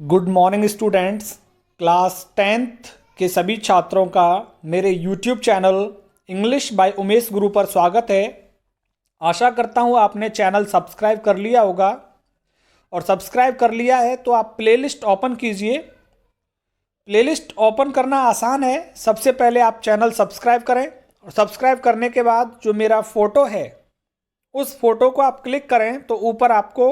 Good morning students. Class 10th के सभी छात्रों का मेरे YouTube channel English by Umesh गुरु पर स्वागत है। आशा करता हूँ आपने चैनल सब्सक्राइब कर लिया होगा और सब्सक्राइब कर लिया है तो आप प्लेलिस्ट ओपन कीजिए। प्लेलिस्ट ओपन करना आसान है। सबसे पहले आप चैनल सब्सक्राइब करें और सब्सक्राइब करने के बाद जो मेरा फ़ोटो है उस फोटो को आप क्लिक करें तो ऊपर आपको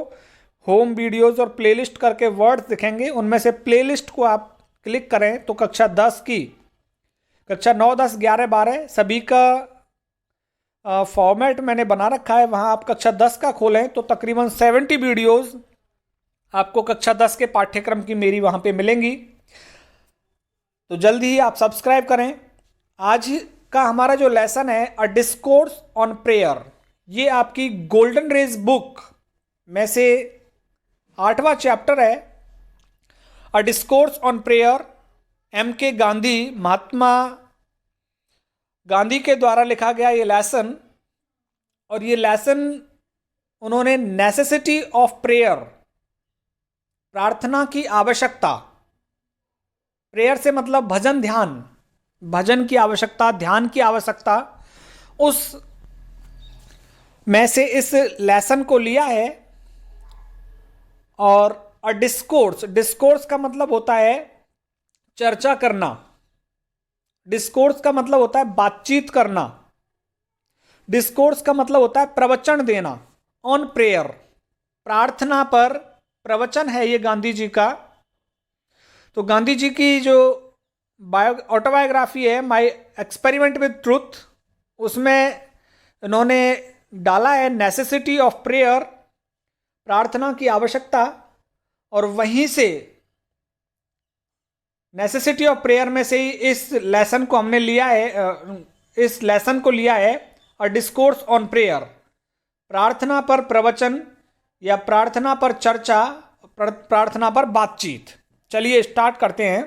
होम वीडियोज़ और प्लेलिस्ट करके वर्ड्स दिखेंगे। उनमें से प्लेलिस्ट को आप क्लिक करें तो कक्षा 10 की कक्षा 9, 10, 11, 12 सभी का फॉर्मेट मैंने बना रखा है। वहाँ आप कक्षा 10 का खोलें तो तकरीबन 70 वीडियोज़ आपको कक्षा 10 के पाठ्यक्रम की मेरी वहाँ पे मिलेंगी। तो जल्दी ही आप सब्सक्राइब करें। आज का हमारा जो लेसन है अ डिस्कोर्स ऑन प्रेयर, ये आपकी गोल्डन रेज बुक में से 8वां चैप्टर है। A discourse on prayer M.K. Gandhi, Mahatma Gandhi के द्वारा लिखा गया ये लेसन। और ये लेसन उन्होंने नेसेसिटी ऑफ प्रेयर, प्रार्थना की आवश्यकता, प्रेयर से मतलब भजन ध्यान, भजन की आवश्यकता, ध्यान की आवश्यकता, उस में से इस लेसन को लिया है। और अ डिस्कोर्स, डिस्कोर्स का मतलब होता है चर्चा करना। डिस्कोर्स का मतलब होता है बातचीत करना। डिस्कोर्स का मतलब होता है प्रवचन देना। ऑन प्रेयर, प्रार्थना पर प्रवचन है ये गांधी जी का। तो गांधी जी की जो ऑटोबायोग्राफी है माय एक्सपेरिमेंट विद ट्रूथ, उसमें इन्होंने डाला है नेसेसिटी ऑफ प्रेयर, प्रार्थना की आवश्यकता। और वहीं से नेसेसिटी ऑफ प्रेयर में से ही इस लेसन को हमने लिया है। इस लेसन को लिया है अ डिस्कोर्स ऑन प्रेयर, प्रार्थना पर प्रवचन या प्रार्थना पर चर्चा, प्रार्थना पर बातचीत। चलिए स्टार्ट करते हैं।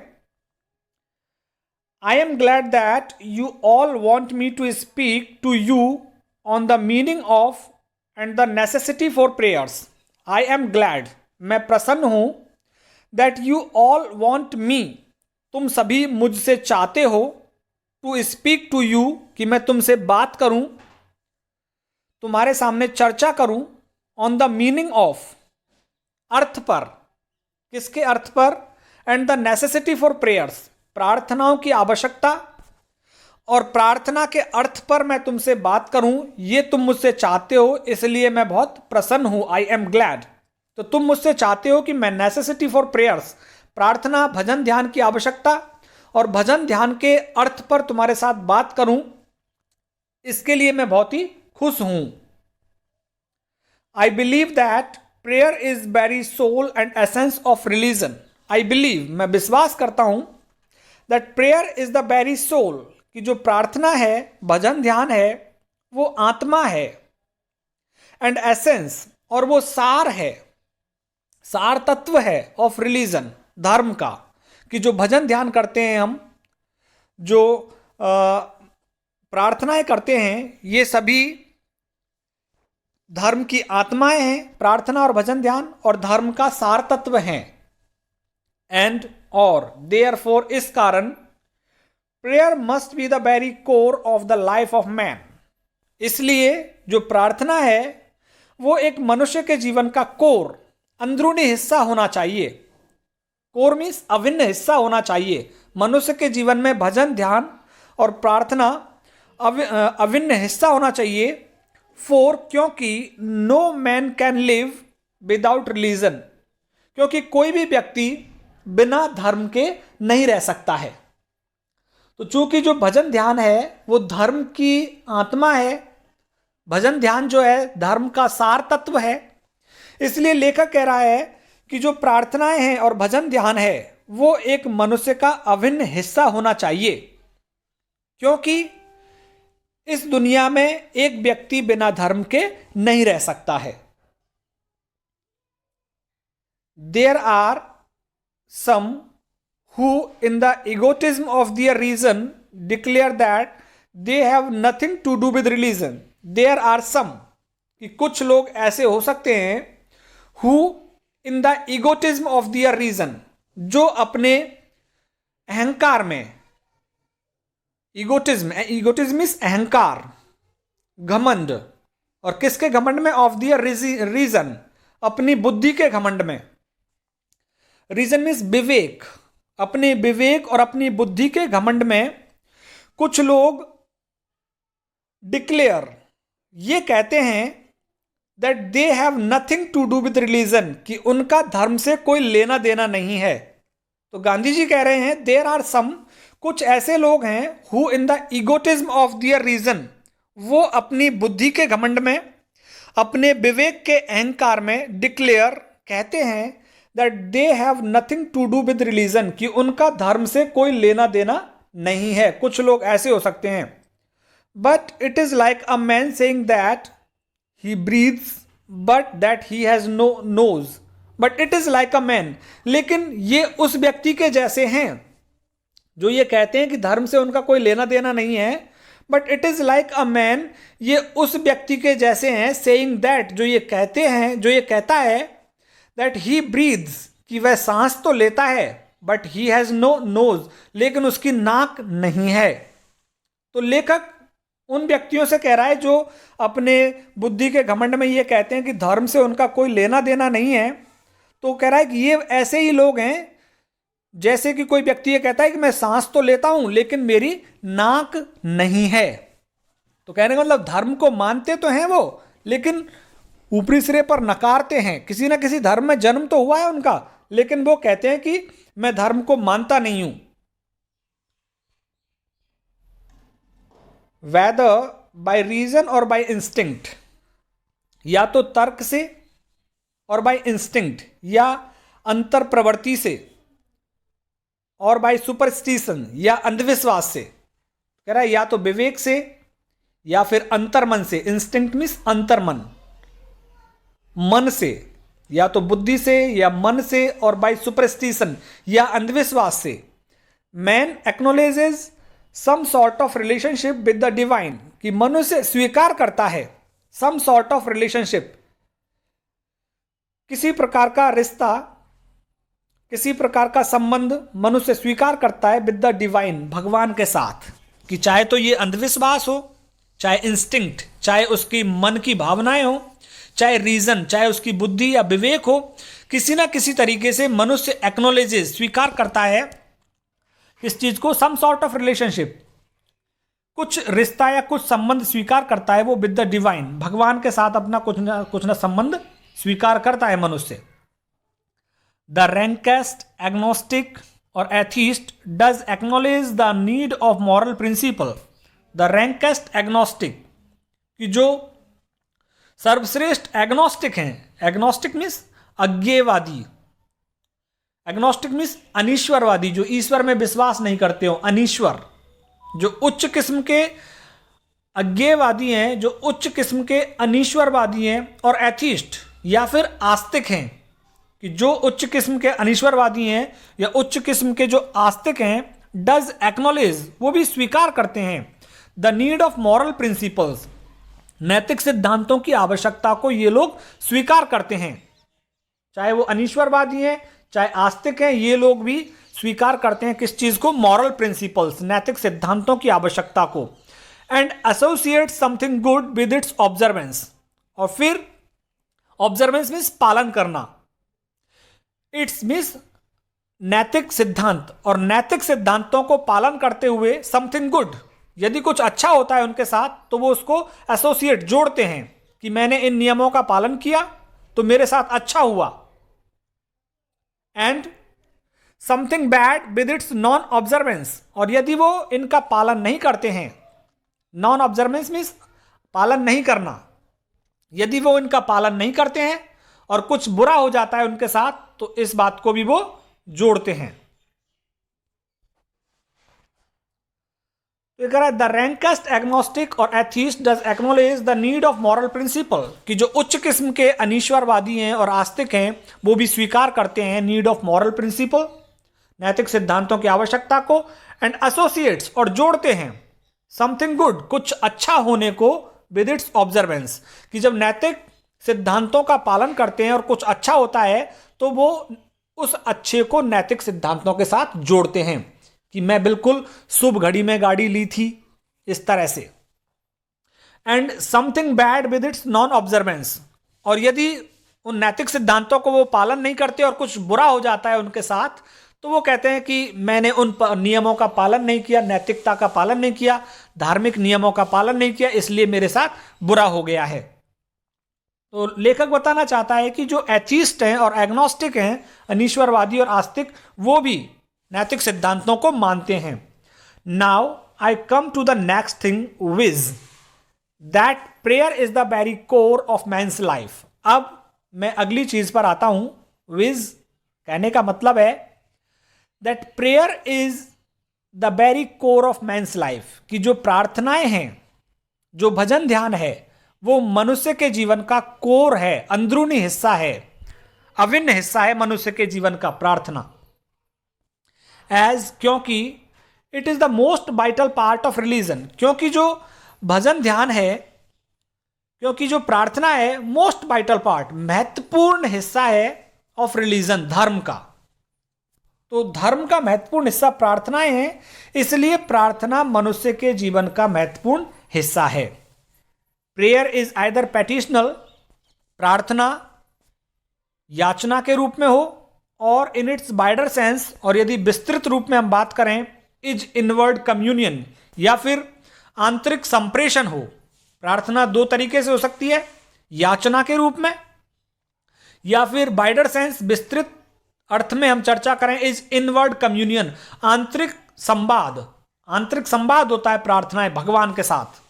I am glad that you all want me to speak to you on the meaning of and the necessity for prayers. I am glad, मैं प्रसन्न हूं, that you all want me, तुम सभी मुझसे चाहते हो, टू स्पीक टू यू, कि मैं तुमसे बात करूं, तुम्हारे सामने चर्चा करूं, ऑन द मीनिंग ऑफ, अर्थ पर, किसके अर्थ पर, and the necessity for prayers, प्रार्थनाओं की आवश्यकता और प्रार्थना के अर्थ पर मैं तुमसे बात करूं। ये तुम मुझसे चाहते हो, इसलिए मैं बहुत प्रसन्न हूं। आई एम ग्लैड, तो तुम मुझसे चाहते हो कि मैं नेसेसिटी फॉर प्रेयर्स, प्रार्थना, भजन ध्यान की आवश्यकता और भजन ध्यान के अर्थ पर तुम्हारे साथ बात करूं, इसके लिए मैं बहुत ही खुश हूं। I believe that prayer is very soul and essence of religion. I believe, मैं विश्वास करता हूं, that prayer is the very soul, कि जो प्रार्थना है, भजन ध्यान है, वो आत्मा है, एंड एसेंस, और वो सार है, सार तत्व है, ऑफ रिलीजन, धर्म का। कि जो भजन ध्यान करते हैं हम, जो प्रार्थनाएं करते हैं, ये सभी धर्म की आत्माएं हैं। प्रार्थना और भजन ध्यान और धर्म का सार तत्व हैं। एंड और देयरफॉर, इस कारण, prayer must be the very core of the life of man, इसलिए जो प्रार्थना है वो एक मनुष्य के जीवन का कोर, अंदरूनी हिस्सा होना चाहिए। कोर मीन्स अभिन्न हिस्सा होना चाहिए। मनुष्य के जीवन में भजन ध्यान और प्रार्थना अभिन्न हिस्सा होना चाहिए। फोर, क्योंकि no man can live without religion, क्योंकि कोई भी व्यक्ति बिना धर्म के नहीं रह सकता है। तो चूंकि जो भजन ध्यान है वो धर्म की आत्मा है, भजन ध्यान जो है धर्म का सार तत्व है, इसलिए लेखक कह रहा है कि जो प्रार्थनाएं हैं और भजन ध्यान है वो एक मनुष्य का अभिन्न हिस्सा होना चाहिए, क्योंकि इस दुनिया में एक व्यक्ति बिना धर्म के नहीं रह सकता है। There are some who in the egotism of their reason declare that they have nothing to do with religion. There are some, कि कुछ लोग ऐसे हो सकते हैं who in the egotism of their reason, जो अपने अहंकार में, ईगोटिज्म इज अहंकार, घमंड, और किसके घमंड में? ऑफ द रीजन, अपनी बुद्धि के घमंड में। रीजन मीन्स विवेक, अपने विवेक और अपनी बुद्धि के घमंड में कुछ लोग डिक्लेयर, ये कहते हैं that they have nothing to do with religion, कि उनका धर्म से कोई लेना देना नहीं है। तो गांधी जी कह रहे हैं देयर आर सम, कुछ ऐसे लोग हैं who in the egotism of their reason, वो अपनी बुद्धि के घमंड में, अपने विवेक के अहंकार में डिक्लेयर, कहते हैं that they have nothing to do with religion, कि उनका धर्म से कोई लेना देना नहीं है। कुछ लोग ऐसे हो सकते हैं। But it is like a man saying that he breathes but that he has no nose, but it is like a man, लेकिन ये उस व्यक्ति के जैसे हैं जो ये कहते हैं कि धर्म से उनका कोई लेना देना नहीं है। But it is like a man, ये उस व्यक्ति के जैसे हैं, सेइंग दैट, जो ये कहते हैं, जो ये कहता है दैट ही ब्रीथ्स, कि वह सांस तो लेता है, but he has no nose, लेकिन उसकी नाक नहीं है। तो लेखक उन व्यक्तियों से कह रहा है जो अपने बुद्धि के घमंड में ये कहते हैं कि धर्म से उनका कोई लेना देना नहीं है। तो कह रहा है कि ये ऐसे ही लोग हैं जैसे कि कोई व्यक्ति ये कहता है कि मैं सांस तो लेता हूं लेकिन मेरी नाक नहीं है। तो कहने का मतलब धर्म को मानते तो हैं वो, लेकिन ऊपरी सिरे पर नकारते हैं। किसी ना किसी धर्म में जन्म तो हुआ है उनका, लेकिन वो कहते हैं कि मैं धर्म को मानता नहीं हूं। वेदर बाय रीजन और बाय इंस्टिंक्ट, या तो तर्क से और बाय इंस्टिंक्ट या अंतर प्रवृत्ति से, और बाय सुपरस्टिशन या अंधविश्वास से। कह रहा है या तो विवेक से या फिर अंतर्मन से। इंस्टिंक्ट मीन्स अंतर्मन, मन से, या तो बुद्धि से या मन से, और बाय सुपरस्टिशन या अंधविश्वास से। Man acknowledges some sort of relationship with the divine, कि मनुष्य स्वीकार करता है सम सॉर्ट ऑफ रिलेशनशिप, किसी प्रकार का रिश्ता, किसी प्रकार का संबंध मनुष्य स्वीकार करता है विद द डिवाइन, भगवान के साथ। कि चाहे तो ये अंधविश्वास हो, चाहे इंस्टिंक्ट, चाहे उसकी मन की भावनाएं हो, चाहे रीजन, चाहे उसकी बुद्धि या विवेक हो, किसी ना किसी तरीके से मनुष्य एक्नोलेजेस, स्वीकार करता है इस चीज को, सम सॉर्ट ऑफ रिलेशनशिप, कुछ रिश्ता या कुछ संबंध स्वीकार करता है वो विद द डिवाइन, भगवान के साथ अपना कुछ ना संबंध स्वीकार करता है मनुष्य। द रैंकेस्ट एग्नोस्टिक और atheist does acknowledge the need of moral principle. The rankest agnostic, कि जो सर्वश्रेष्ठ एग्नोस्टिक हैं, एग्नोस्टिक मीन्स अज्ञेयवादी, एग्नोस्टिक मीन्स अनीश्वरवादी, जो ईश्वर में विश्वास नहीं करते हो, अनीश्वर, जो उच्च किस्म के अज्ञेयवादी हैं, जो उच्च किस्म के अनीश्वरवादी हैं, और एथीस्ट या फिर आस्तिक हैं, कि जो उच्च किस्म के अनीश्वरवादी हैं या उच्च किस्म के जो आस्तिक हैं, डज एक्नोलेज, वो भी स्वीकार करते हैं the need of moral principles, नैतिक सिद्धांतों की आवश्यकता को ये लोग स्वीकार करते हैं। चाहे वो अनीश्वरवादी हैं, चाहे आस्तिक हैं, ये लोग भी स्वीकार करते हैं किस चीज को? मॉरल प्रिंसिपल्स, नैतिक सिद्धांतों की आवश्यकता को। And associate something good with its observance, और फिर ऑब्जर्वेंस मीन्स पालन करना, इट्स मीन्स नैतिक सिद्धांत, और नैतिक सिद्धांतों को पालन करते हुए समथिंग गुड, यदि कुछ अच्छा होता है उनके साथ तो वो उसको एसोसिएट, जोड़ते हैं कि मैंने इन नियमों का पालन किया तो मेरे साथ अच्छा हुआ। And something bad with its non observance, और यदि वो इनका पालन नहीं करते हैं, नॉन ऑब्जर्वेंस मीन्स पालन नहीं करना, यदि वो इनका पालन नहीं करते हैं और कुछ बुरा हो जाता है उनके साथ, तो इस बात को भी वो जोड़ते हैं। तो कह रहा है द रैंकेस्ट एग्नोस्टिक और atheist does acknowledge the need of moral principle, कि जो उच्च किस्म के अनीश्वरवादी हैं और आस्तिक हैं वो भी स्वीकार करते हैं नीड ऑफ मॉरल प्रिंसिपल, नैतिक सिद्धांतों की आवश्यकता को। एंड एसोसिएट्स, और जोड़ते हैं समथिंग गुड, कुछ अच्छा होने को, विद इट्स ऑब्जर्वेंस, कि जब नैतिक सिद्धांतों का पालन करते हैं और कुछ अच्छा होता है तो वो उस अच्छे को नैतिक सिद्धांतों के साथ जोड़ते हैं कि मैं बिल्कुल शुभ घड़ी में गाड़ी ली थी, इस तरह से। And something bad with its non observance, और यदि उन नैतिक सिद्धांतों को वो पालन नहीं करते और कुछ बुरा हो जाता है उनके साथ, तो वो कहते हैं कि मैंने उन नियमों का पालन नहीं किया, नैतिकता का पालन नहीं किया, धार्मिक नियमों का पालन नहीं किया, इसलिए मेरे साथ बुरा हो गया है। तो लेखक बताना चाहता है कि जो एथिस्ट हैं और एग्नोस्टिक हैं, अनीश्वरवादी और आस्तिक, वो भी नैतिक सिद्धांतों को मानते हैं। Now I come to the next thing which that prayer is the very core of man's life. अब मैं अगली चीज पर आता हूं। विज कहने का मतलब है that prayer is the very core of man's life, कि जो प्रार्थनाएं हैं, जो भजन ध्यान है, वो मनुष्य के जीवन का कोर है, अंदरूनी हिस्सा है, अभिन्न हिस्सा है मनुष्य के जीवन का प्रार्थना। क्योंकि it is the most vital part of religion, क्योंकि जो भजन ध्यान है, क्योंकि जो प्रार्थना है मोस्ट वाइटल पार्ट, महत्वपूर्ण हिस्सा है ऑफ रिलीजन, धर्म का। तो धर्म का महत्वपूर्ण हिस्सा प्रार्थनाएं हैं, इसलिए प्रार्थना मनुष्य के जीवन का महत्वपूर्ण हिस्सा है। प्रेयर इज आइदर पैटिशनल, प्रार्थना याचना के रूप में हो, और इन इट्स वाइडर सेंस, और यदि विस्तृत रूप में हम बात करें, इज इनवर्ड कम्युनियन, या फिर आंतरिक संप्रेषण हो। प्रार्थना दो तरीके से हो सकती है, याचना के रूप में, या फिर वाइडर सेंस, विस्तृत अर्थ में हम चर्चा करें, इज इनवर्ड कम्युनियन, आंतरिक संवाद। आंतरिक संवाद होता है प्रार्थनाएं भगवान के साथ।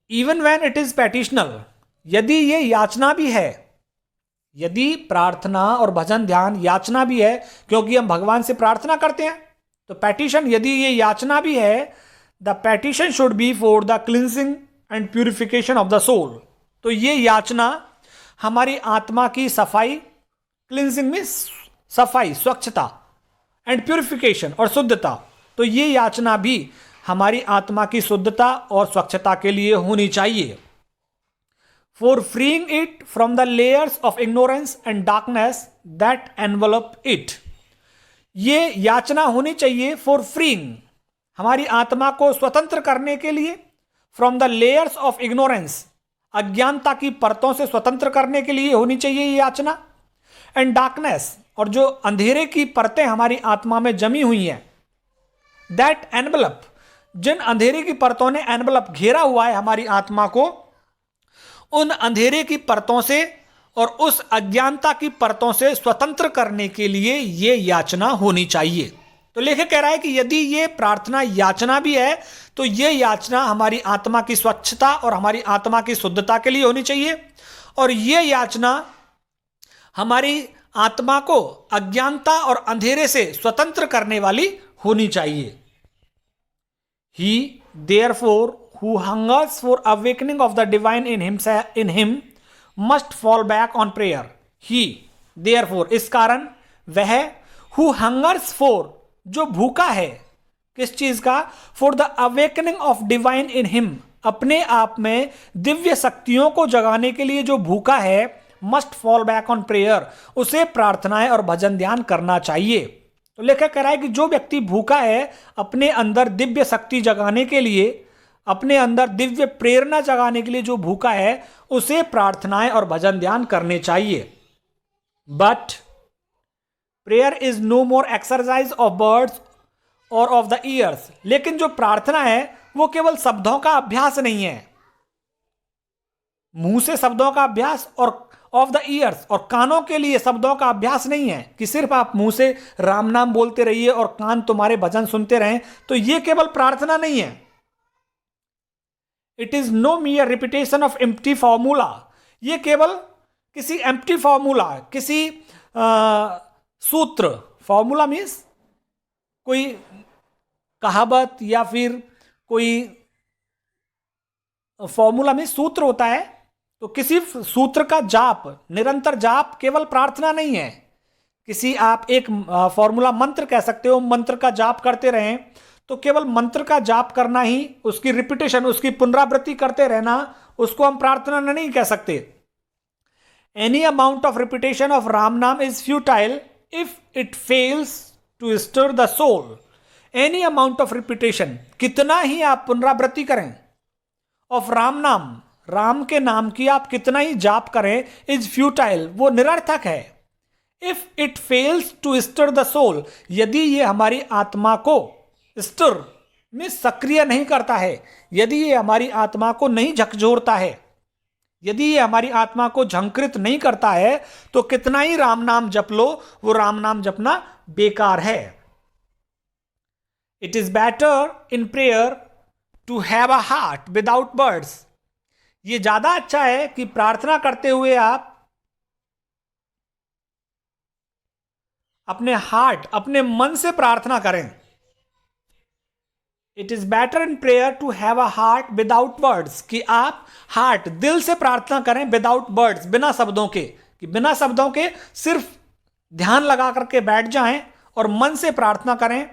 इवन व्हेन इट इज पैटिशनल, यदि ये याचना भी है, यदि प्रार्थना और भजन ध्यान याचना भी है, क्योंकि हम भगवान से प्रार्थना करते हैं, तो पैटिशन, यदि ये याचना भी है, the petition should be for the cleansing and purification of the soul. तो ये याचना हमारी आत्मा की सफाई, क्लिंजिंग में सफाई, स्वच्छता, एंड प्यूरिफिकेशन और शुद्धता, तो ये याचना भी हमारी आत्मा की शुद्धता और स्वच्छता के लिए होनी चाहिए। For freeing it from the layers of ignorance and darkness that envelope it, ये याचना होनी चाहिए फॉर फ्रीइंग, हमारी आत्मा को स्वतंत्र करने के लिए, from the layers of ignorance, अज्ञानता की परतों से स्वतंत्र करने के लिए होनी चाहिए ये याचना, एंड डार्कनेस, और जो अंधेरे की परतें हमारी आत्मा में जमी हुई हैं, दैट एनवलप, जिन अंधेरे की परतों ने एनवलप घेरा हुआ है हमारी आत्मा को, उन अंधेरे की परतों से और उस अज्ञानता की परतों से स्वतंत्र करने के लिए ये याचना होनी चाहिए। तो लेखक कह रहा है कि यदि ये प्रार्थना याचना भी है, तो ये याचना हमारी आत्मा की स्वच्छता और हमारी आत्मा की शुद्धता के लिए होनी चाहिए, और ये याचना हमारी आत्मा को अज्ञानता और अंधेरे से स्वतंत्र करने वाली होनी चाहिए। He therefore who hungers for awakening of the divine in him must fall back on prayer. He therefore, इस कारण वह who hungers for, जो भूखा है किस चीज का, for the awakening of divine in him, अपने आप में दिव्य शक्तियों को जगाने के लिए जो भूखा है, must fall back on prayer, उसे प्रार्थनाएं और भजन ध्यान करना चाहिए। तो लेखक कह रहा है कि जो व्यक्ति भूखा है अपने अंदर दिव्य शक्ति जगाने के लिए, अपने अंदर दिव्य प्रेरणा जगाने के लिए जो भूखा है, उसे प्रार्थनाएं और भजन ध्यान करने चाहिए। But prayer is no more exercise of words or of the ears, लेकिन जो प्रार्थना है वो केवल शब्दों का अभ्यास नहीं है, मुंह से शब्दों का अभ्यास, और ऑफ द ईयर्स, और कानों के लिए शब्दों का अभ्यास नहीं है कि सिर्फ आप मुंह से राम नाम बोलते रहिए और कान तुम्हारे भजन सुनते रहें, तो ये केवल प्रार्थना नहीं है। It is no mere repetition of empty formula, ये केवल किसी एम्प्टी फॉर्मूला, किसी सूत्र, फॉर्मूला मीन्स कोई कहावत या फिर कोई फॉर्मूला मीन्स सूत्र होता है, तो किसी सूत्र का जाप, निरंतर जाप केवल प्रार्थना नहीं है। किसी आप एक फॉर्मूला मंत्र कह सकते हो, मंत्र का जाप करते रहें, तो केवल मंत्र का जाप करना ही, उसकी रिपीटेशन, उसकी पुनरावृत्ति करते रहना, उसको हम प्रार्थना नहीं कह सकते। Any amount of repetition of Ram naam is futile if it fails to stir the soul. Any amount of repetition, कितना ही आप पुनरावृत्ति करें, ऑफ राम नाम, राम के नाम की आप कितना ही जाप करें, इज फ्यूटाइल, वो निरर्थक है। If it fails to stir the soul, यदि ये हमारी आत्मा को स्टर में सक्रिय नहीं करता है, यदि ये हमारी आत्मा को नहीं झकझोरता है, यदि ये हमारी आत्मा को झंकृत नहीं करता है, तो कितना ही राम नाम जप लो, वो राम नाम जपना बेकार है। It is better in prayer to have a heart without words. ये ज्यादा अच्छा है कि प्रार्थना करते हुए आप अपने हार्ट, अपने मन से प्रार्थना करें। It is better in prayer to have a heart without words, कि आप हार्ट, दिल से प्रार्थना करें विदाउट वर्ड्स, बिना शब्दों के, कि बिना शब्दों के सिर्फ ध्यान लगा करके बैठ जाएं और मन से प्रार्थना करें।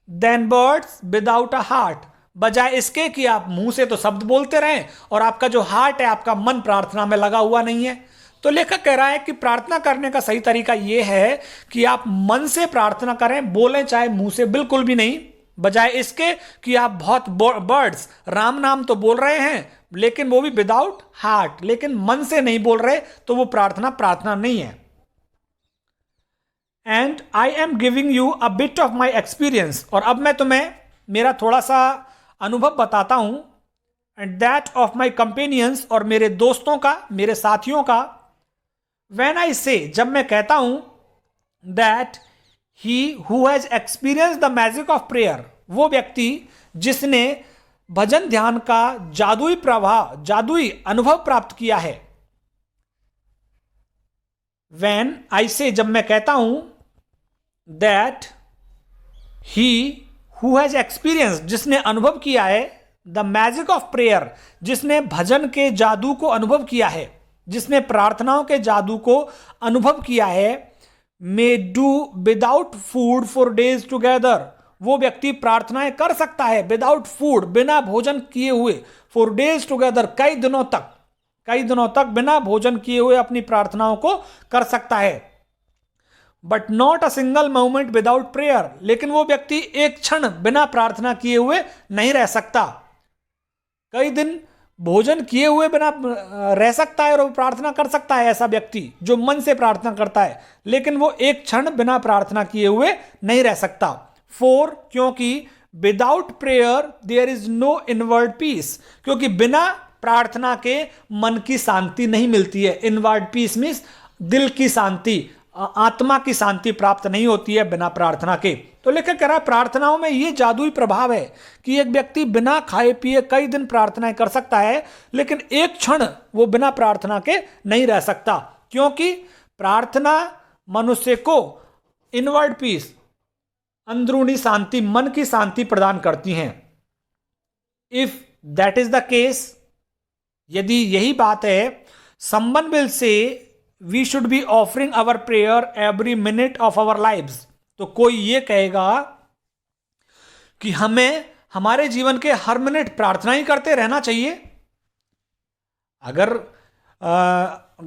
Than words without a heart, बजाय इसके कि आप मुंह से तो शब्द बोलते रहें और आपका जो हार्ट है, आपका मन प्रार्थना में लगा हुआ नहीं है। तो लेखक कह रहा है कि प्रार्थना करने का सही तरीका यह है कि आप मन से प्रार्थना करें, बोलें चाहे मुंह से बिल्कुल भी नहीं, बजाय इसके कि आप बहुत वर्ड्स, राम नाम तो बोल रहे हैं लेकिन वो भी विदाउट हार्ट, लेकिन मन से नहीं बोल रहे, तो वो प्रार्थना नहीं है। And I am giving you a bit of my experience, और अब मैं तुम्हें मेरा थोड़ा सा अनुभव बताता हूं, and that of my companions, और मेरे दोस्तों का, मेरे साथियों का। व्हेन आई से, जब मैं कहता हूं, that he who has experience the magic of prayer, वो व्यक्ति जिसने भजन ध्यान का जादुई प्रभाव, जादुई अनुभव प्राप्त किया है। व्हेन आई से, जब मैं कहता हूं, that he who has experience, जिसने अनुभव किया है, द मैजिक ऑफ प्रेयर, जिसने भजन के जादू को अनुभव किया है, जिसने प्रार्थनाओं के जादू को अनुभव किया है, may do without food for days together, वो व्यक्ति प्रार्थनाएं कर सकता है विदाउट फूड, बिना भोजन किए हुए, फॉर डेज टुगेदर, कई दिनों तक बिना भोजन किए हुए अपनी प्रार्थनाओं को कर सकता है। But not a single moment without prayer, लेकिन वो व्यक्ति एक क्षण बिना प्रार्थना किए हुए नहीं रह सकता। कई दिन भोजन किए हुए बिना रह सकता है और वो प्रार्थना कर सकता है, ऐसा व्यक्ति जो मन से प्रार्थना करता है, लेकिन वो एक क्षण बिना प्रार्थना किए हुए नहीं रह सकता। फोर, क्योंकि without prayer there is no inward peace, क्योंकि बिना प्रार्थना के मन की शांति नहीं मिलती है। इनवर्ड पीस मीन्स दिल की शांति, आत्मा की शांति प्राप्त नहीं होती है बिना प्रार्थना के। तो लेखक कह रहा है प्रार्थनाओं में यह जादुई प्रभाव है कि एक व्यक्ति बिना खाए पिए कई दिन प्रार्थनाएं कर सकता है, लेकिन एक क्षण वो बिना प्रार्थना के नहीं रह सकता, क्योंकि प्रार्थना मनुष्य को इनवर्ड पीस, अंदरूनी शांति, मन की शांति प्रदान करती हैं। If that is the case, यदि यही बात है, someone will say we should be offering our prayer every minute of our lives, तो कोई ये कहेगा कि हमें हमारे जीवन के हर मिनट प्रार्थना ही करते रहना चाहिए। अगर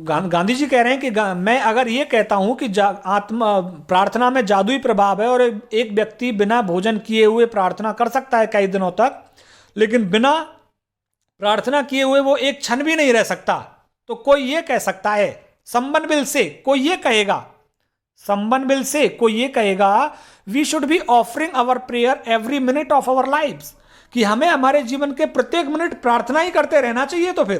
गांधी जी कह रहे हैं कि मैं अगर ये कहता हूं कि आत्मा प्रार्थना में जादुई प्रभाव है और एक व्यक्ति बिना भोजन किए हुए प्रार्थना कर सकता है कई दिनों तक, लेकिन बिना प्रार्थना किए हुए वो एक क्षण भी नहीं रह सकता, तो कोई ये कह सकता है, समवन विल से, कोई ये कहेगा, समवन विल से, कोई ये कहेगा, we should be offering our prayer every minute of our lives, कि हमें हमारे जीवन के प्रत्येक मिनट प्रार्थना ही करते रहना चाहिए। तो फिर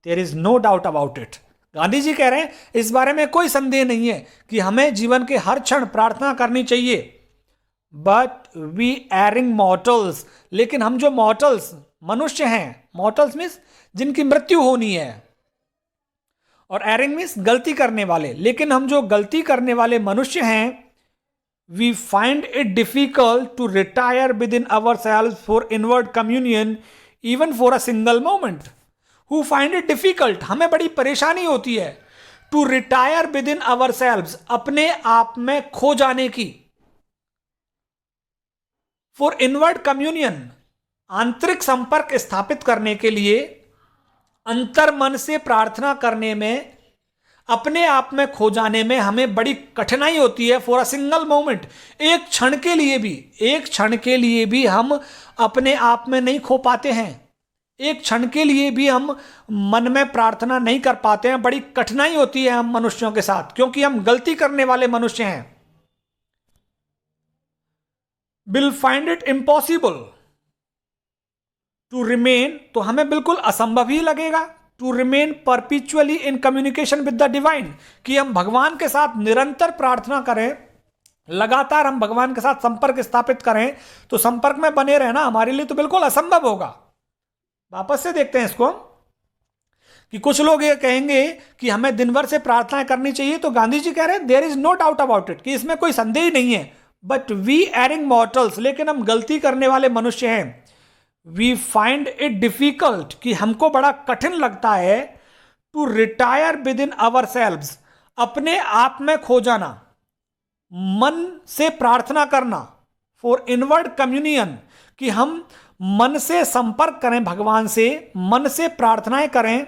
there is no doubt about it, Gandhi ji कह रहे हैं इस बारे में कोई संदेह नहीं है कि हमें जीवन के हर क्षण प्रार्थना करनी चाहिए। बट वी एरिंग मॉर्टल्स, लेकिन हम जो मॉर्टल्स, मनुष्य हैं, मॉर्टल्स मीन्स जिनकी मृत्यु होनी है, और एरिंग मीन्स गलती करने वाले, लेकिन हम जो गलती करने वाले मनुष्य हैं, we find it difficult to retire within our self for inward communion even for a single moment. Who find it difficult, हमें बड़ी परेशानी होती है, to retire within our self, अपने आप में खो जाने की, फॉर इनवर्ड कम्युनियन, आंतरिक संपर्क स्थापित करने के लिए, अंतर मन से प्रार्थना करने में अपने आप में खो जाने में हमें बड़ी कठिनाई होती है। फॉर अ सिंगल मोमेंट, एक क्षण के लिए भी हम अपने आप में नहीं खो पाते हैं। एक क्षण के लिए भी हम मन में प्रार्थना नहीं कर पाते हैं। बड़ी कठिनाई होती है हम मनुष्यों के साथ, क्योंकि हम गलती करने वाले मनुष्य हैं। Will find it impossible to remain, तो हमें बिल्कुल असंभव ही लगेगा, to remain perpetually in communication with the divine, कि हम भगवान के साथ निरंतर प्रार्थना करें, लगातार हम भगवान के साथ संपर्क स्थापित करें, तो संपर्क में बने रहना हमारे लिए तो बिल्कुल असंभव होगा। वापस से देखते हैं इसको, कि कुछ लोग ये कहेंगे कि हमें दिन भर से प्रार्थनाएं करनी चाहिए, तो गांधी जी कह रहे हैं there is no doubt about it, कि इसमें कोई संदेह नहीं है। बट वी एरिंग मॉर्टल्स, लेकिन हम गलती करने वाले मनुष्य हैं। वी फाइंड इट डिफिकल्ट, कि हमको बड़ा कठिन लगता है, to retire within our selves, अपने आप में खो जाना, मन से प्रार्थना करना, फॉर इनवर्ड कम्युनियन, कि हम मन से संपर्क करें भगवान से, मन से प्रार्थनाएं करें,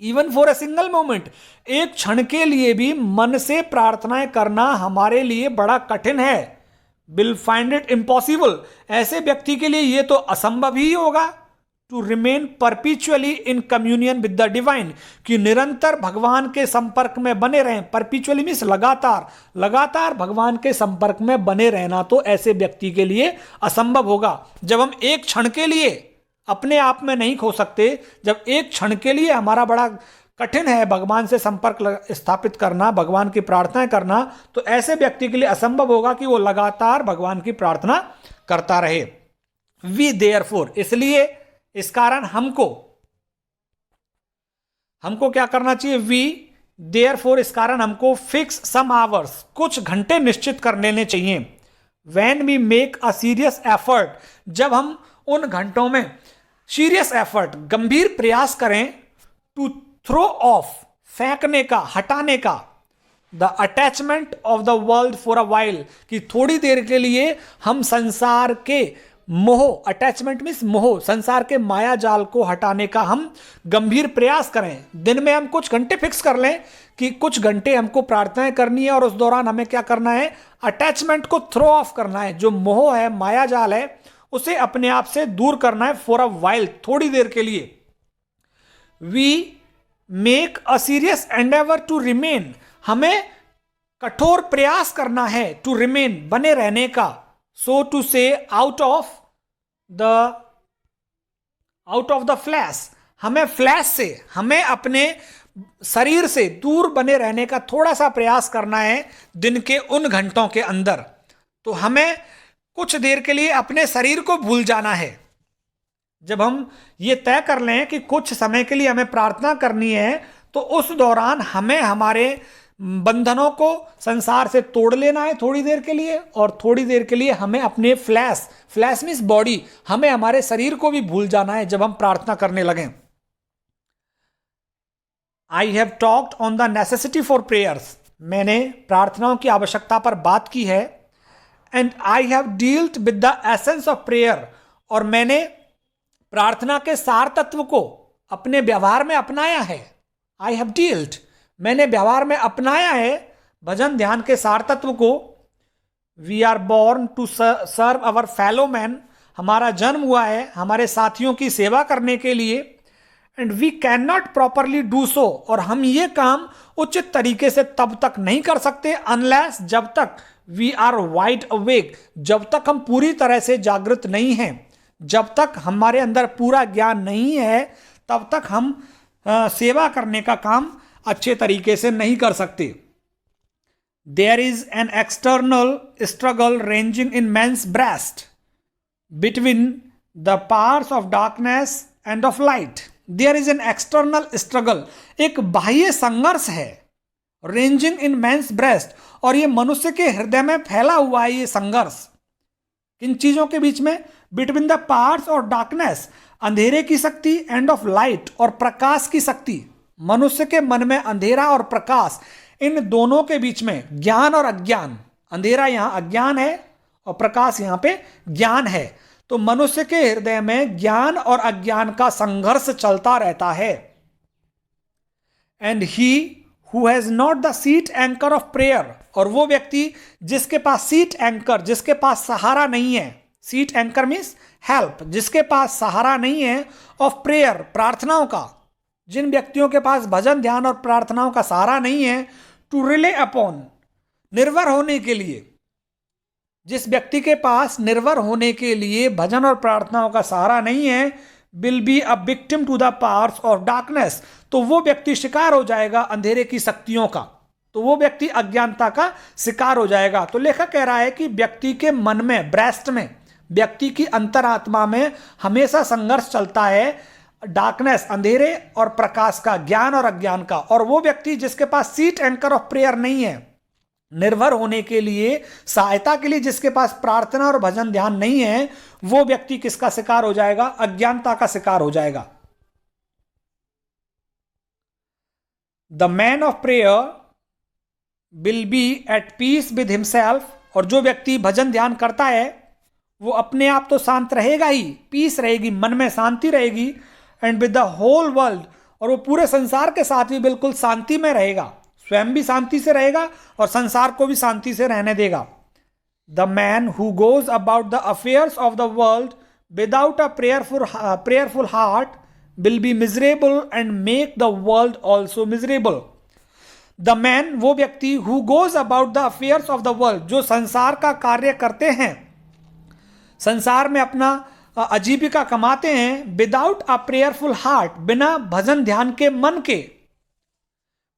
even for a single moment, एक क्षण के लिए भी मन से प्रार्थनाएं करना हमारे लिए बड़ा कठिन है। विल फाइंड इट इम्पॉसिबल, ऐसे व्यक्ति के लिए यह तो असंभव ही होगा, to remain perpetually in communion with the divine, कि निरंतर भगवान के संपर्क में बने रहें। परपिचुअली मीन्स लगातार, लगातार भगवान के संपर्क में बने रहना तो ऐसे व्यक्ति के लिए असंभव होगा। जब हम एक क्षण के लिए अपने आप में नहीं खो सकते, जब एक क्षण के लिए हमारा बड़ा कठिन है भगवान से संपर्क स्थापित करना, भगवान की प्रार्थनाएं करना, तो ऐसे व्यक्ति के लिए असंभव होगा कि वो लगातार भगवान की प्रार्थना करता रहे। वी देयरफॉर, इसलिए इस कारण हमको क्या करना चाहिए? वी देयरफॉर, इस कारण हमको फिक्स सम आवर्स, कुछ घंटे निश्चित कर लेने चाहिए। When we make a serious effort, जब हम उन घंटों में सीरियस एफर्ट, गंभीर प्रयास करें, टू थ्रो ऑफ, फेंकने का, हटाने का, the attachment of the world for a while, कि थोड़ी देर के लिए हम संसार के मोह, अटैचमेंट मीन्स मोह, संसार के माया जाल को हटाने का हम गंभीर प्रयास करें। दिन में हम कुछ घंटे फिक्स कर लें कि कुछ घंटे हमको प्रार्थनाएं करनी है, और उस दौरान हमें क्या करना है? अटैचमेंट को थ्रो ऑफ करना है, जो मोह है, माया जाल है, उसे अपने आप से दूर करना है, फॉर अ वाइल, थोड़ी देर के लिए। We make a serious endeavour to remain, हमें कठोर प्रयास करना है, टू रिमेन, बने रहने का, सो टू से आउट ऑफ द फ्लैश, हमें फ्लैश से, हमें अपने शरीर से दूर बने रहने का थोड़ा सा प्रयास करना है दिन के उन घंटों के अंदर। तो हमें कुछ देर के लिए अपने शरीर को भूल जाना है। जब हम ये तय कर लें कि कुछ समय के लिए हमें प्रार्थना करनी है, तो उस दौरान हमें हमारे बंधनों को संसार से तोड़ लेना है थोड़ी देर के लिए, और थोड़ी देर के लिए हमें अपने फ्लैश मीन्स बॉडी, हमें हमारे शरीर को भी भूल जाना है जब हम प्रार्थना करने लगें। I have talked on the necessity for prayers, मैंने प्रार्थनाओं की आवश्यकता पर बात की है। And I have dealt with the essence of prayer, और मैंने प्रार्थना के सार तत्व को अपने व्यवहार में अपनाया है। आई हैव डील्ड, मैंने व्यवहार में अपनाया है भजन ध्यान के सार तत्व को। We are born to serve our fellow man, हमारा जन्म हुआ है हमारे साथियों की सेवा करने के लिए। And we can not properly do so, और हम ये काम उचित तरीके से तब तक नहीं कर सकते, अनलेस, जब तक वी आर वाइड अवेक, जब तक हम पूरी तरह से जागृत नहीं हैं, जब तक हमारे अंदर पूरा ज्ञान नहीं है, तब तक हम सेवा करने का काम अच्छे तरीके से नहीं कर सकते। There is an external struggle ranging in man's breast between the powers of darkness and of light. There is an external struggle, एक बाह्य संघर्ष है, रेंजिंग इन मैन्स ब्रेस्ट, और ये मनुष्य के हृदय में फैला हुआ है ये संघर्ष। किन चीजों के बीच में? Between the powers of darkness, अंधेरे की शक्ति, एंड ऑफ लाइट, और प्रकाश की शक्ति। मनुष्य के मन में अंधेरा और प्रकाश, इन दोनों के बीच में ज्ञान और अज्ञान, अंधेरा यहां अज्ञान है और प्रकाश यहां पे ज्ञान है। तो मनुष्य के हृदय में ज्ञान और अज्ञान का संघर्ष चलता रहता है। And he who has not the seat anchor of prayer, और वो व्यक्ति जिसके पास सीट एंकर, जिसके पास सहारा नहीं है, सीट एंकर मीन्स हेल्प, जिसके पास सहारा नहीं है, ऑफ प्रेयर, प्रार्थनाओं का, जिन व्यक्तियों के पास भजन ध्यान और प्रार्थनाओं का सहारा नहीं है, टू रिले अपॉन, निर्भर होने के लिए, जिस व्यक्ति के पास निर्भर होने के लिए भजन और प्रार्थनाओं का सहारा नहीं है, will be a victim to the powers of darkness, तो वो व्यक्ति शिकार हो जाएगा अंधेरे की शक्तियों का, तो वो व्यक्ति अज्ञानता का शिकार हो जाएगा। तो लेखक कह रहा है कि व्यक्ति के मन में, ब्रेस्ट में, व्यक्ति की अंतरात्मा में हमेशा संघर्ष चलता है डार्कनेस, अंधेरे और प्रकाश का, ज्ञान और अज्ञान का, और वो व्यक्ति जिसके पास सीट एंकर ऑफ प्रेयर नहीं है, निर्भर होने के लिए, सहायता के लिए जिसके पास प्रार्थना और भजन ध्यान नहीं है, वो व्यक्ति किसका शिकार हो जाएगा? अज्ञानता का शिकार हो जाएगा। The man of prayer will be at peace with himself, और जो व्यक्ति भजन ध्यान करता है वो अपने आप तो शांत रहेगा ही, पीस रहेगी, मन में शांति रहेगी, and with the whole world, और वो पूरे संसार के साथ भी बिल्कुल शांति में रहेगा, स्वयं भी शांति से रहेगा और संसार को भी शांति से रहने देगा। The man who goes about the affairs of the world without a prayerful heart will be miserable and make the world also miserable. The man, वो व्यक्ति, who goes about the affairs of the world, जो संसार का कार्य करते हैं, संसार में अपना आजीविका कमाते हैं, विदाउट अ प्रेयरफुल हार्ट, बिना भजन ध्यान के मन के,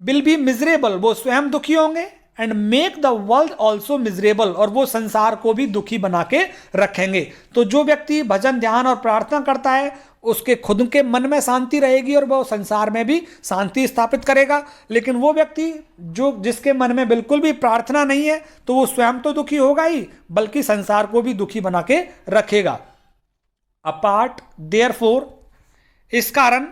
विल बी मिजरेबल, वो स्वयं दुखी होंगे, and make the world also miserable, और वो संसार को भी दुखी बना के रखेंगे। तो जो व्यक्ति भजन ध्यान और प्रार्थना करता है उसके खुद के मन में शांति रहेगी और वो संसार में भी शांति स्थापित करेगा, लेकिन वो व्यक्ति जिसके मन में बिल्कुल भी प्रार्थना नहीं है, तो वो स्वयं तो दुखी होगा ही, बल्कि संसार को भी दुखी बना के रखेगा। अपार्ट देयरफॉर, इस कारण,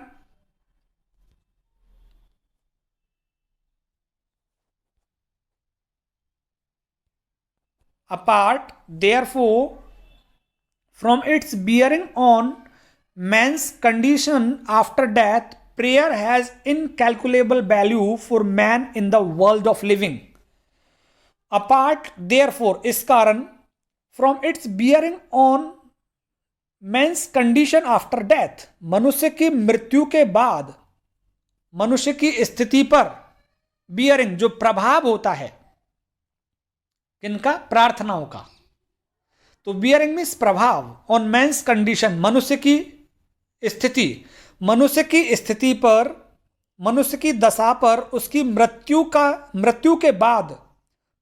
apart therefore from its bearing on man's condition after death, prayer has incalculable value for man in the world of living. Apart therefore, इस कारण, from its bearing on man's condition after death, मनुष्य की मृत्यु के बाद मनुष्य की स्थिति पर bearing, जो प्रभाव होता है, किनका? प्रार्थनाओं का। तो बियरिंग मीन्स प्रभाव, ऑन मैंस कंडीशन, मनुष्य की स्थिति, मनुष्य की स्थिति पर, मनुष्य की दशा पर उसकी मृत्यु के बाद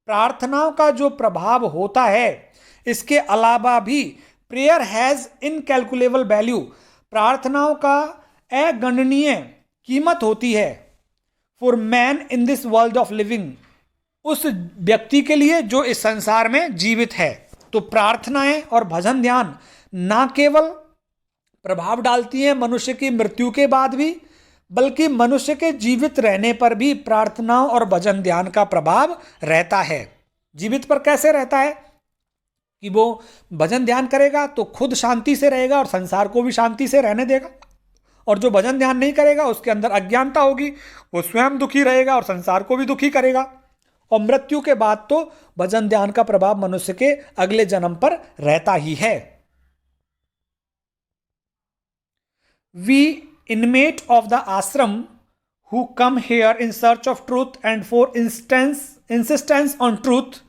प्रार्थनाओं का जो प्रभाव होता है, इसके अलावा भी प्रेयर हैज इनकैलकुलेबल वैल्यू, प्रार्थनाओं का अगणनीय कीमत होती है, for man in this world of living, उस व्यक्ति के लिए जो इस संसार में जीवित है। तो प्रार्थनाएं और भजन ध्यान ना केवल प्रभाव डालती हैं मनुष्य की मृत्यु के बाद भी, बल्कि मनुष्य के जीवित रहने पर भी प्रार्थनाओं और भजन ध्यान का प्रभाव रहता है। जीवित पर कैसे रहता है? कि वो भजन ध्यान करेगा तो खुद शांति से रहेगा और संसार को भी शांति से रहने देगा, और जो भजन ध्यान नहीं करेगा उसके अंदर अज्ञानता होगी, वो स्वयं दुखी रहेगा और संसार को भी दुखी करेगा। और मृत्यु के बाद तो भजन ध्यान का प्रभाव मनुष्य के अगले जन्म पर रहता ही है। We inmate of the ashram who come here in search of truth and for insistence on truth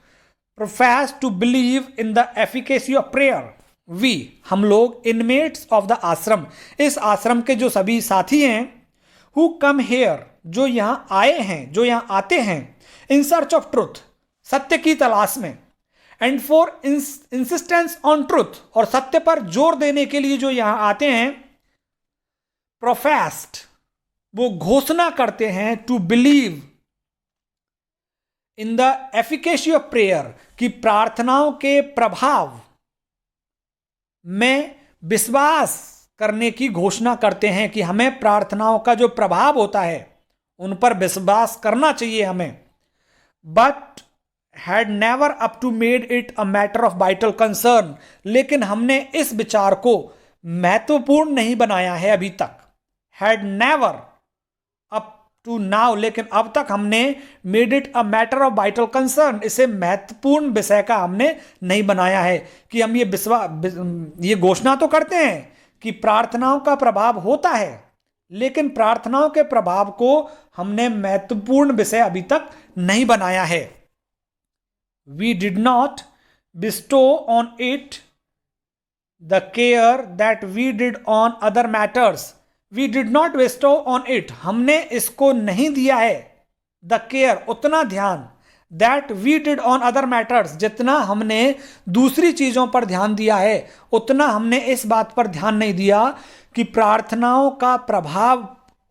profess to believe in the efficacy of prayer. We, हम लोग, इनमेट्स ऑफ द आश्रम, इस आश्रम के जो सभी साथी हैं, हु कम हेयर, जो यहां आए हैं, जो यहां आते हैं, इन सर्च ऑफ ट्रूथ, सत्य की तलाश में, and for insistence on truth, और सत्य पर जोर देने के लिए जो यहां आते हैं, प्रोफेस्ड, वो घोषणा करते हैं, to believe in the efficacy of prayer, कि प्रार्थनाओं के प्रभाव में विश्वास करने की घोषणा करते हैं, कि हमें प्रार्थनाओं का जो प्रभाव होता है उन पर विश्वास करना चाहिए हमें, but had never up to made it a matter of vital concern, लेकिन हमने इस विचार को महत्वपूर्ण नहीं बनाया है अभी तक। Had never up to now, लेकिन अब तक हमने made it a matter of vital concern, इसे महत्वपूर्ण विषय का हमने नहीं बनाया है कि हम ये घोषणा तो करते हैं कि प्रार्थनाओं का प्रभाव होता है, लेकिन प्रार्थनाओं के प्रभाव को हमने महत्वपूर्ण विषय अभी तक नहीं बनाया है. We did not bestow on it the care that we did on other matters. We did not bestow on it, हमने इसको नहीं दिया है, द केयर, उतना ध्यान, that we did on other matters, जितना हमने दूसरी चीजों पर ध्यान दिया है उतना हमने इस बात पर ध्यान नहीं दिया कि प्रार्थनाओं का प्रभाव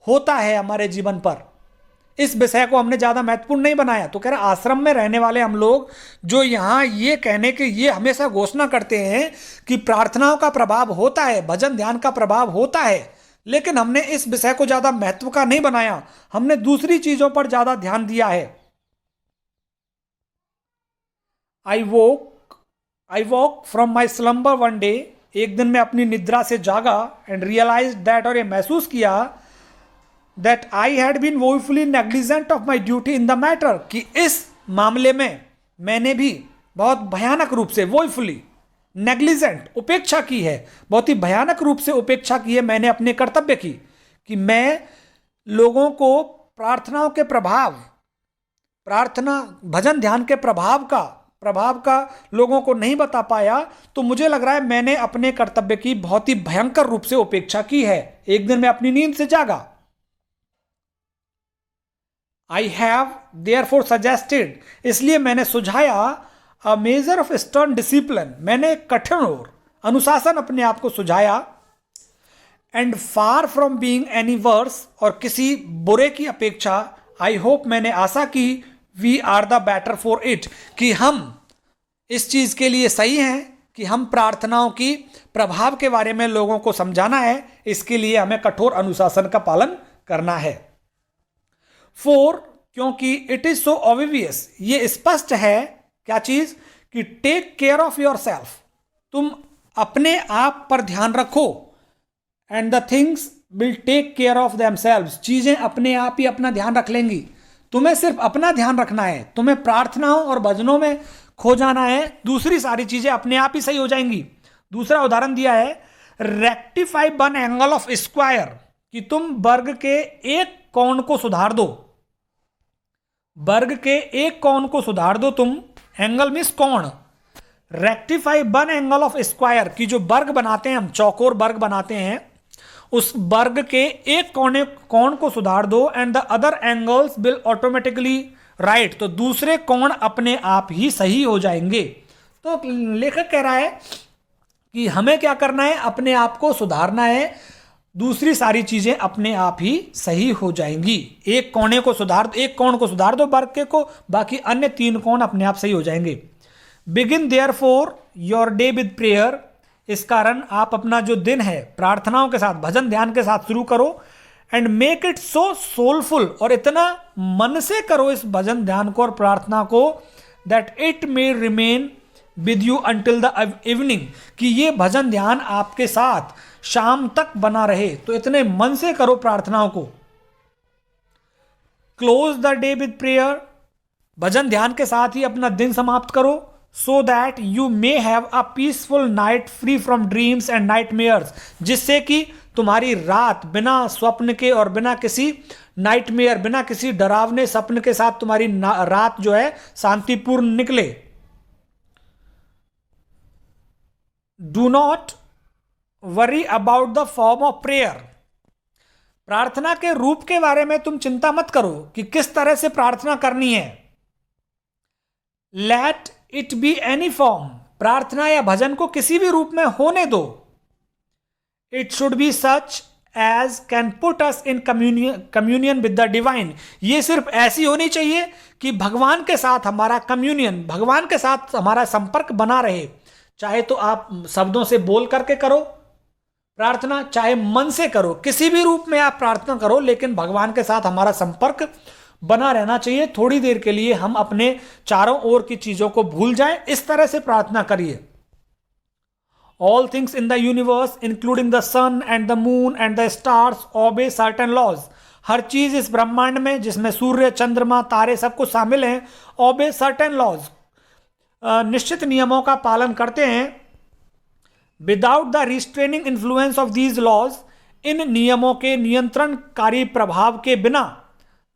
होता है हमारे जीवन पर. इस विषय को हमने ज्यादा महत्वपूर्ण नहीं बनाया. तो कह रहा आश्रम में रहने वाले हम लोग जो यहां ये कहने के ये हमेशा घोषणा करते हैं कि प्रार्थनाओं का प्रभाव होता है, भजन ध्यान का प्रभाव होता है, लेकिन हमने इस विषय को ज्यादा महत्व का नहीं बनाया, हमने दूसरी चीजों पर ज्यादा ध्यान दिया है. I woke from my slumber one day, एक दिन मैं अपनी निद्रा से जागा, एंड रियलाइज दैट, और ये महसूस किया, that I had been woefully negligent of my duty in the matter, कि इस मामले में मैंने भी बहुत भयानक रूप से, वोफुली नेग्लिजेंट, उपेक्षा की है, बहुत ही भयानक रूप से उपेक्षा की है मैंने अपने कर्तव्य की, कि मैं लोगों को प्रार्थनाओं के प्रभाव, प्रार्थना भजन ध्यान के प्रभाव का लोगों को नहीं बता पाया. तो मुझे लग रहा है मैंने अपने कर्तव्य की बहुत ही भयंकर रूप से उपेक्षा की है. एक दिन मैं अपनी नींद से जागा. आई हैव देयरफॉर सजेस्टेड, इसलिए मैंने सुझाया, a measure of stern discipline, मैंने कठिन और अनुशासन अपने आप को सुझाया, and far from being any worse, और किसी बुरे की अपेक्षा, आई होप, मैंने आशा की, we are the better for it, कि हम इस चीज के लिए सही हैं कि हम प्रार्थनाओं की प्रभाव के बारे में लोगों को समझाना है, इसके लिए हमें कठोर अनुशासन का पालन करना है. 4, क्योंकि इट इज सो ऑब्वियस, ये स्पष्ट है, क्या चीज, कि take care of your self, तुम अपने आप पर ध्यान रखो, and the things will take care of themselves, चीजें अपने आप ही अपना ध्यान रख लेंगी. तुम्हें सिर्फ अपना ध्यान रखना है, तुम्हें प्रार्थनाओं और भजनों में खो जाना है, दूसरी सारी चीजें अपने आप ही सही हो जाएंगी. दूसरा उदाहरण दिया है, rectify one angle of square, कि तुम वर्ग के एक कोण को सुधार दो, वर्ग के एक कोण को सुधार दो तुम, एंगल मींस कोण. Rectify one angle of square, की जो वर्ग बनाते हैं हम, चौकोर वर्ग बनाते हैं, उस वर्ग के एक कोण को सुधार दो, and the other angles will automatically right, तो दूसरे कोण अपने आप ही सही हो जाएंगे. तो लेखक कह रहा है कि हमें क्या करना है, अपने आप को सुधारना है, दूसरी सारी चीजें अपने आप ही सही हो जाएंगी. एक कोण को सुधार दो वर्ग के को, बाकी अन्य 3 कोण अपने आप सही हो जाएंगे. Begin therefore your day with prayer, इस कारण आप अपना जो दिन है प्रार्थनाओं के साथ, भजन ध्यान के साथ शुरू करो, and make it so soulful, और इतना मन से करो इस भजन ध्यान को और प्रार्थना को, that it may remain with you until the evening, कि ये भजन ध्यान आपके साथ शाम तक बना रहे. तो इतने मन से करो प्रार्थनाओं को. Close the day with prayer, भजन ध्यान के साथ ही अपना दिन समाप्त करो, so that you may have a peaceful night free from dreams and nightmares, जिससे कि तुम्हारी रात बिना स्वप्न के और बिना किसी नाइटमेयर, बिना किसी डरावने सपन के साथ तुम्हारी रात जो है शांतिपूर्ण निकले. Do not worry about the form of prayer, प्रार्थना के रूप के बारे में तुम चिंता मत करो कि किस तरह से प्रार्थना करनी है. Let it be any form, प्रार्थना या भजन को किसी भी रूप में होने दो. It should be such as can put us in communion with the divine, ये सिर्फ ऐसी होनी चाहिए कि भगवान के साथ हमारा कम्युनियन, भगवान के साथ हमारा संपर्क बना रहे. चाहे तो आप शब्दों से बोल करके करो प्रार्थना, चाहे मन से करो, किसी भी रूप में आप प्रार्थना करो, लेकिन भगवान के साथ हमारा संपर्क बना रहना चाहिए. थोड़ी देर के लिए हम अपने चारों ओर की चीजों को भूल जाएं, इस तरह से प्रार्थना करिए. All things in the universe including the sun and the moon and the stars obey certain laws, हर चीज इस ब्रह्मांड में, जिसमें सूर्य, चंद्रमा, तारे सब कुछ शामिल हैं, ओबे सर्टेन लॉज, निश्चित नियमों का पालन करते हैं। Without the restraining influence of these laws, इन नियमों के नियंत्रणकारी प्रभाव के बिना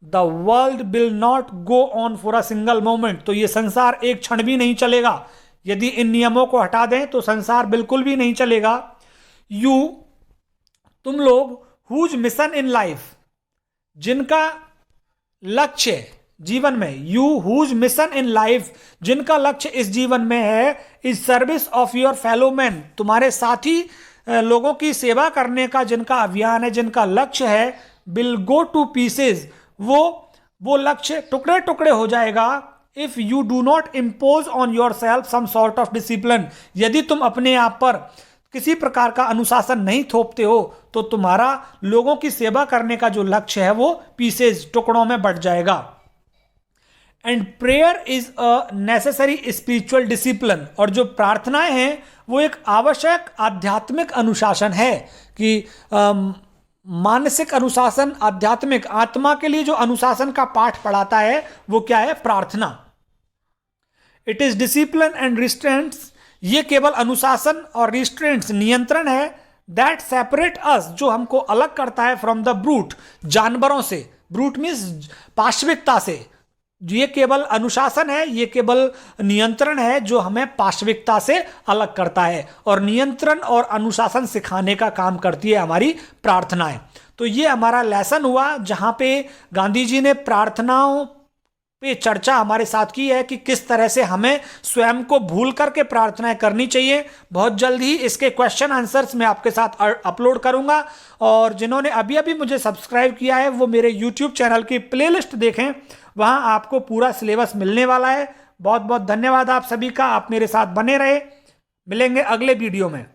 the world will not go on for a single moment, तो ये संसार एक क्षण भी नहीं चलेगा। यदि इन नियमों को हटा दें तो संसार बिल्कुल भी नहीं चलेगा। तुम लोग हुज मिशन इन लाइफ, जिनका लक्ष्य जीवन में, you whose mission in life, जिनका लक्ष्य इस जीवन में है, is service of your fellow man, तुम्हारे साथी लोगों की सेवा करने का जिनका अभियान है, जिनका लक्ष्य है, विल गो टू पीसेज, वो लक्ष्य टुकड़े टुकड़े हो जाएगा। If you do not impose on your self some sort of discipline, यदि तुम अपने आप पर किसी प्रकार का अनुशासन नहीं थोपते हो तो तुम्हारा लोगों की सेवा करने का जो लक्ष्य है वो पीसेज, टुकड़ों में बट जाएगा। And prayer is a necessary spiritual discipline, और जो प्रार्थनाएं हैं वो एक आवश्यक आध्यात्मिक अनुशासन है कि मानसिक अनुशासन, आध्यात्मिक, आत्मा के लिए जो अनुशासन का पाठ पढ़ाता है वो क्या है? प्रार्थना। It is discipline and restraints, ये केवल अनुशासन और रिस्ट्रेंट्स, नियंत्रण है, दैट सेपरेट अस, जो हमको अलग करता है फ्रॉम द ब्रूट, जानवरों से। ब्रूट मीन्स पाशविकता से। ये केवल अनुशासन है, ये केवल नियंत्रण है जो हमें पाशविकता से अलग करता है, और नियंत्रण और अनुशासन सिखाने का काम करती है हमारी प्रार्थनाएं। तो ये हमारा लेसन हुआ जहां पे गांधी जी ने प्रार्थनाओं पे चर्चा हमारे साथ की है कि किस तरह से हमें स्वयं को भूल करके प्रार्थनाएं करनी चाहिए। बहुत जल्द ही इसके क्वेश्चन आंसर्स मैं आपके साथ अपलोड करूंगा, और जिन्होंने अभी अभी मुझे सब्सक्राइब किया है वो मेरे यूट्यूब चैनल की प्लेलिस्ट देखें, वहां आपको पूरा सिलेबस मिलने वाला है। बहुत बहुत धन्यवाद आप सभी का, आप मेरे साथ बने रहे। मिलेंगे अगले वीडियो में।